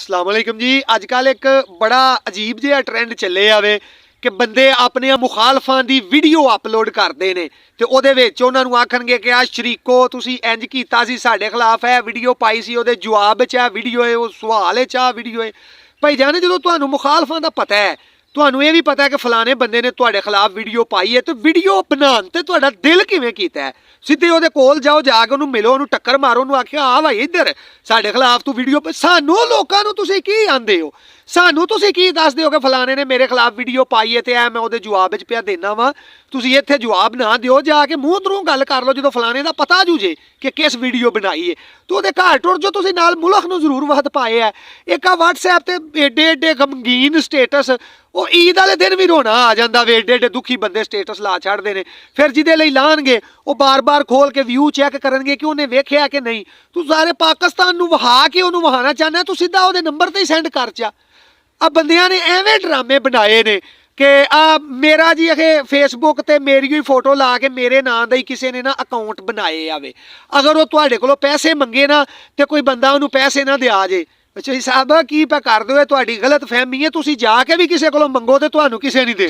अस्सलाम वालेकुम जी। अजकल एक बड़ा अजीब जिहा ट्रेंड ਚੱਲੇ ਆਵੇ ਕਿ ਬੰਦੇ ਆਪਣੇ ਮੁਖਾਲਫਾਂ ਦੀ ਵੀਡੀਓ ਅਪਲੋਡ ਕਰਦੇ ਨੇ ਤੇ ਉਹਦੇ ਵਿੱਚ ਉਹਨਾਂ ਨੂੰ ਆਖਣਗੇ ਕਿ ਆ ਸ਼ਰੀਕੋ ਤੁਸੀਂ ਇੰਜ ਕੀਤਾ ਸੀ ਸਾਡੇ ਖਿਲਾਫ ਹੈ ਵੀਡੀਓ ਪਾਈ ਸੀ ਉਹਦੇ ਜਵਾਬ ਵਿੱਚ ਆ ਵੀਡੀਓ ਹੈ ਉਹ ਸਵਾਲ ਵਿੱਚ ਆ ਵੀਡੀਓ ਹੈ ਭਾਈ ਜਾਨ ਜਦੋਂ ਤੁਹਾਨੂੰ ਮੁਖਾਲਫਾਂ ਦਾ ਪਤਾ ਹੈ ਤੁਹਾਨੂੰ ਇਹ ਵੀ ਪਤਾ ਹੈ ਕਿ ਫਲਾਣੇ ਬੰਦੇ ਨੇ ਤੁਹਾਡੇ ਖਿਲਾਫ ਵੀਡੀਓ ਪਾਈ ਹੈ ਤੇ ਵੀਡੀਓ ਬਣਾਉਣ ਤੇ ਤੁਹਾਡਾ ਦਿਲ ਕਿਵੇਂ ਕੀਤਾ ਹੈ ਸਿੱਧੇ ਉਹਦੇ ਕੋਲ ਜਾਓ ਜਾ ਕੇ ਉਹਨੂੰ ਮਿਲੋ ਉਹਨੂੰ ਟੱਕਰ ਮਾਰੋ ਉਹਨੂੰ ਆਖਿਆ ਆ ਭਾਈ ਇੱਧਰ ਸਾਡੇ ਖਿਲਾਫ ਤੂੰ ਵੀਡੀਓ ਸਾਨੂੰ ਲੋਕਾਂ ਨੂੰ ਤੁਸੀਂ ਕੀ ਆਂਦੇ ਹੋ ਸਾਨੂੰ ਤੁਸੀਂ ਕੀ ਦੱਸਦੇ ਹੋ ਕਿ ਫਲਾਣੇ ਨੇ ਮੇਰੇ ਖਿਲਾਫ ਵੀਡੀਓ ਪਾਈ ਹੈ ਤੇ ਐ ਮੈਂ ਉਹਦੇ ਜਵਾਬ ਵਿੱਚ ਪਿਆ ਦੇਣਾ ਵਾ ਤੁਸੀਂ ਇੱਥੇ ਜਵਾਬ ਨਾ ਦਿਓ ਜਾ ਕੇ ਮੂੰਹ ਤਰੋਂ ਗੱਲ ਕਰ ਲਓ ਜਦੋਂ ਫਲਾਣੇ ਦਾ ਪਤਾ ਜੂ ਜੇ ਕਿ ਕਿਸ ਵੀਡੀਓ ਬਣਾਈ ਹੈ ਤੂੰ ਉਹਦੇ ਘਰ ਟੁਰ ਜੋ ਤੁਸੀਂ ਨਾਲ ਮੁਲਕ ਨੂੰ ਜ਼ਰੂਰ ਵਖਤ ਪਾਏ ਹੈ ਇੱਕ ਆ WhatsApp ਤੇ ਏਡੇ ਏਡੇ ਗਮਗੀਨ ਸਟੇਟਸ ਉਹ ਈਦ ਵਾਲੇ ਦਿਨ ਵੀ ਰੋਣਾ ਆ ਜਾਂਦਾ ਵੇ ਏਡੇ ਏਡੇ ਦੁਖੀ ਬੰਦੇ ਸਟੇਟਸ ਲਾ ਛੱਡਦੇ ਨੇ ਫਿਰ ਜਿਹਦੇ ਲਈ ਲਾਣਗੇ ਉਹ ਬਾਰ-ਬਾਰ ਖੋਲ ਕੇ ਵਿਊ ਚੈੱਕ ਕਰਨਗੇ ਕਿ ਉਹਨੇ ਵੇਖਿਆ ਕਿ ਨਹੀਂ ਤੂੰ ਸਾਰੇ ਪਾਕਿਸਤਾਨ ਨੂੰ ਵਹਾ ਕੇ ਉਹਨੂੰ ਵਹਾਣਾ ਚਾਹੁੰਦਾ ਤੂੰ ਸਿੱਧਾ ਉਹਦੇ ਨੰਬਰ ਤੇ ਹੀ ਸੈਂਡ ਕਰ ਚਾ ਆ ਬੰਦਿਆਂ ਨੇ ਐਵੇਂ ਡਰਾਮੇ ਬਣਾਏ ਨੇ ਕਿ ਆ ਮੇਰਾ ਜੀ ਅਖੇ ਫੇਸਬੁੱਕ ਤੇ ਮੇਰੀ ਹੀ ਫੋਟੋ ਲਾ ਕੇ ਮੇਰੇ ਨਾਂ ਦਾ ਹੀ ਕਿਸੇ ਨੇ ਨਾ ਅਕਾਊਂਟ ਬਣਾਏ ਆਵੇ ਅਗਰ ਉਹ ਤੁਹਾਡੇ ਕੋਲੋਂ ਪੈਸੇ ਮੰਗੇ ਨਾ ਤੇ ਕੋਈ ਬੰਦਾ ਉਹਨੂੰ ਪੈਸੇ ਨਾ ਦਿਆ ਜੇ ਅੱਛਾ ਸਾਹਿਬ ਕੀ ਪਾ ਕਰ ਦਿਓ ਤੁਹਾਡੀ ਗਲਤ ਫਹਿਮੀ ਹੈ ਤੁਸੀਂ ਜਾ ਕੇ ਵੀ ਕਿਸੇ ਕੋਲੋਂ ਮੰਗੋ ਤੇ ਤੁਹਾਨੂੰ ਕਿਸੇ ਨਹੀਂ ਦੇ